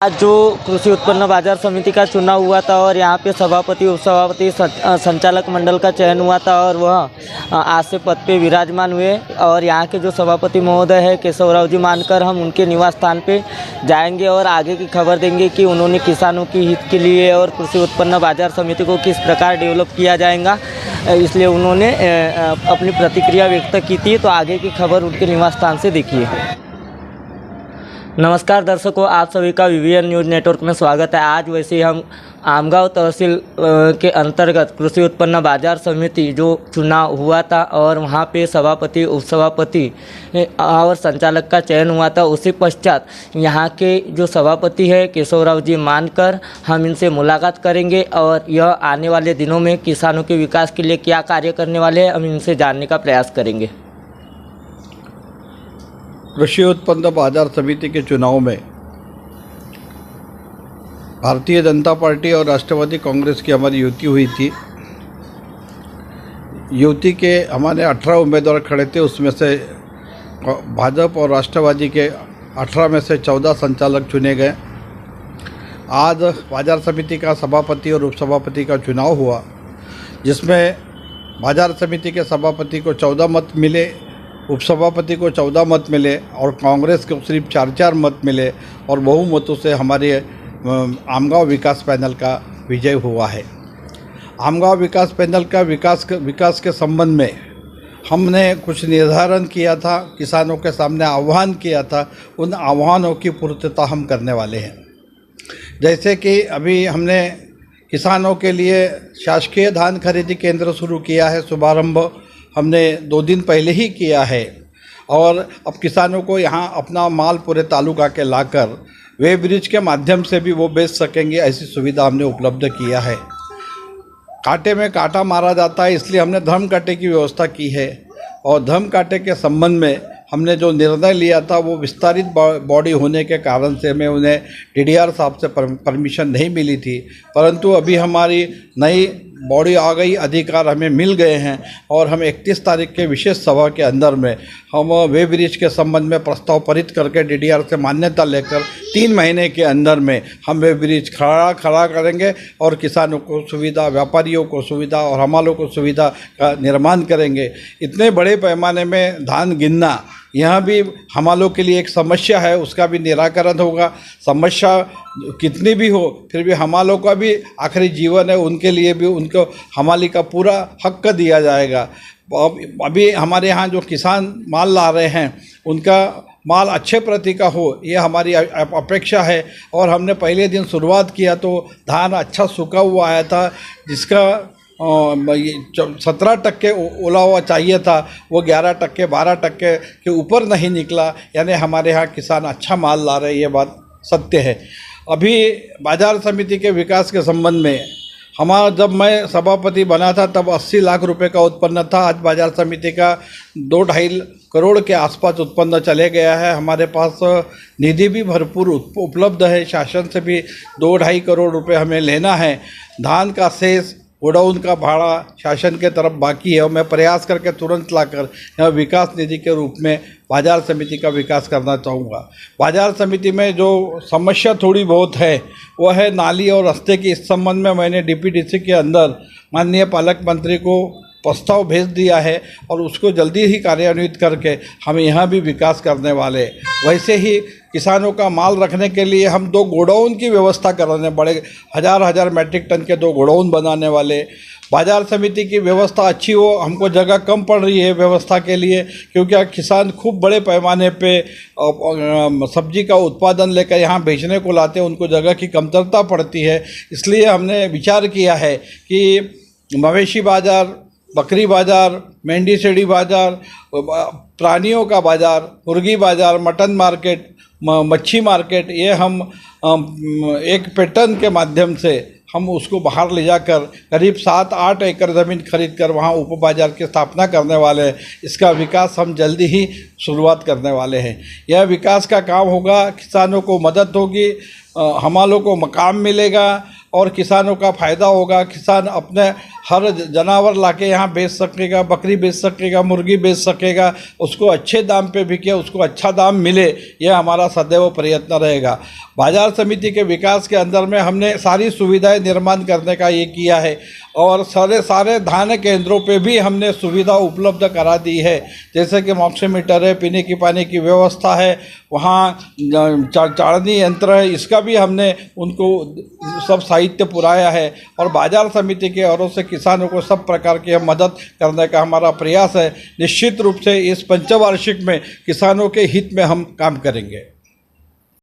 आज जो कृषि उत्पन्न बाजार समिति का चुनाव हुआ था और यहाँ पे सभापति उपसभापति संचालक मंडल का चयन हुआ था और वह आज से पद पे विराजमान हुए। और यहाँ के जो सभापति महोदय है केशवराव जी मानकर, हम उनके निवास स्थान पे जाएंगे और आगे की खबर देंगे कि उन्होंने किसानों की हित के लिए और कृषि उत्पन्न बाजार समिति को किस प्रकार डेवलप किया जाएगा, इसलिए उन्होंने अपनी प्रतिक्रिया व्यक्त की थी। तो आगे की खबर उनके निवास स्थान से देखिए। नमस्कार दर्शकों, आप सभी का वीवीएन न्यूज़ नेटवर्क में स्वागत है। आज वैसे ही हम आमगांव तहसील के अंतर्गत कृषि उत्पन्न बाजार समिति जो चुनाव हुआ था और वहाँ पे सभापति उपसभापति और संचालक का चयन हुआ था, उसी पश्चात यहाँ के जो सभापति है केशवराव जी मानकर, हम इनसे मुलाकात करेंगे और यह आने वाले दिनों में किसानों के विकास के लिए क्या कार्य करने वाले हैं, हम इनसे जानने का प्रयास करेंगे। कृषि उत्पन्न बाजार समिति के चुनाव में भारतीय जनता पार्टी और राष्ट्रवादी कांग्रेस की हमारी युति हुई थी। युति के हमारे 18 उम्मीदवार खड़े थे, उसमें से भाजपा और राष्ट्रवादी के 18 में से 14 संचालक चुने गए। आज बाजार समिति का सभापति और उपसभापति का चुनाव हुआ, जिसमें बाजार समिति के सभापति को 14 मत मिले, उपसभापति को 14 मत मिले और कांग्रेस को सिर्फ 4 मत मिले और बहुमतों से हमारे आमगांव विकास पैनल का विजय हुआ है। आमगांव विकास पैनल का विकास के संबंध में हमने कुछ निर्धारण किया था, किसानों के सामने आह्वान किया था। उन आह्वानों की पूर्तता हम करने वाले हैं। जैसे कि अभी हमने किसानों के लिए शासकीय धान खरीदी केंद्र शुरू किया है। शुभारंभ हमने 2 दिन पहले ही किया है और अब किसानों को यहाँ अपना माल पूरे तालुका के लाकर वे ब्रिज के माध्यम से भी वो बेच सकेंगे, ऐसी सुविधा हमने उपलब्ध किया है। कांटे में कांटा मारा जाता है, इसलिए हमने धर्म कांटे की व्यवस्था की है। और धर्म कांटे के संबंध में हमने जो निर्णय लिया था, वो विस्तारित बॉडी होने के कारण से हमें उन्हें डीडीआर साहब से परमिशन नहीं मिली थी, परंतु अभी हमारी नई बॉडी आ गई, अधिकार हमें मिल गए हैं और हम 31 तारीख के विशेष सभा के अंदर में हम वे ब्रिज के संबंध में प्रस्ताव पारित करके डीडीआर से मान्यता लेकर 3 महीने के अंदर में हम वे ब्रिज खड़ा करेंगे और किसानों को सुविधा, व्यापारियों को सुविधा और हमालों को सुविधा का निर्माण करेंगे। इतने बड़े पैमाने में धान गिनना यहाँ भी हमालों के लिए एक समस्या है, उसका भी निराकरण होगा। समस्या कितनी भी हो, फिर भी हमालों का भी आखिरी जीवन है, उनके लिए भी उनको हमाली का पूरा हक दिया जाएगा। अभी हमारे यहाँ जो किसान माल ला रहे हैं, उनका माल अच्छे प्रति का हो, ये हमारी अपेक्षा है। और हमने पहले दिन शुरुआत किया तो धान अच्छा सूखा हुआ आया था, जिसका 17% ओला हुआ चाहिए था, वो 11% 12% के ऊपर नहीं निकला। यानी हमारे यहाँ किसान अच्छा माल ला रहे, ये बात सत्य है। अभी बाजार समिति के विकास के संबंध में जब मैं सभापति बना था तब 80 लाख रुपए का उत्पन्न था। आज बाजार समिति का 2-2.5 करोड़ के आसपास उत्पन्न चले गया है। हमारे पास निधि भी भरपूर उपलब्ध है, शासन से भी 2-2.5 करोड़ रुपए हमें लेना है। धान का शेष, गोडाउन का भाड़ा शासन के तरफ बाकी है और मैं प्रयास करके तुरंत लाकर यहाँ विकास निधि के रूप में बाजार समिति का विकास करना चाहूँगा। बाजार समिति में जो समस्या थोड़ी बहुत है वह है नाली और रास्ते की। इस संबंध में मैंने डीपीडीसी के अंदर माननीय पालक मंत्री को प्रस्ताव भेज दिया है और उसको जल्दी ही कार्यान्वित करके हम यहाँ भी विकास करने वाले। वैसे ही किसानों का माल रखने के लिए हम 2 गोडाउन की व्यवस्था कराने, बड़े 1000 मैट्रिक टन के 2 गोडाउन बनाने वाले। बाजार समिति की व्यवस्था अच्छी हो, हमको जगह कम पड़ रही है व्यवस्था के लिए, क्योंकि किसान खूब बड़े पैमाने पे सब्जी का उत्पादन लेकर यहाँ बेचने को लाते हैं, उनको जगह की कमतरता पड़ती है। इसलिए हमने विचार किया है कि मवेशी बाज़ार, बकरी बाज़ार, मेंढी सेड़ी बाज़ार, प्राणियों का बाज़ार, मुर्गी बाज़ार, मटन मार्केट, मच्छी मार्केट, ये हम एक पैटर्न के माध्यम से हम उसको बाहर ले जाकर करीब 7-8 एकड़ ज़मीन खरीद कर वहाँ उप बाज़ार की स्थापना करने वाले हैं। इसका विकास हम जल्दी ही शुरुआत करने वाले हैं। यह विकास का काम होगा, किसानों को मदद होगी, हमालों को मकाम मिलेगा और किसानों का फ़ायदा होगा। किसान अपने हर जानवर लाके यहाँ बेच सकेगा, बकरी बेच सकेगा, मुर्गी बेच सकेगा, उसको अच्छे दाम पे बिके, उसको अच्छा दाम मिले, यह हमारा सदैव प्रयत्न रहेगा। बाजार समिति के विकास के अंदर में हमने सारी सुविधाएं निर्माण करने का ये किया है और सारे धान केंद्रों पे भी हमने सुविधा उपलब्ध करा दी है, जैसे कि मॉक्सीमीटर है, पीने की पानी की व्यवस्था है, वहाँ चाड़नी यंत्र है, इसका भी हमने उनको सब साहित्य पुराया है। और बाजार समिति के ओर से किसानों को सब प्रकार की मदद करने का हमारा प्रयास है। निश्चित रूप से इस पंचवार्षिक में किसानों के हित में हम काम करेंगे।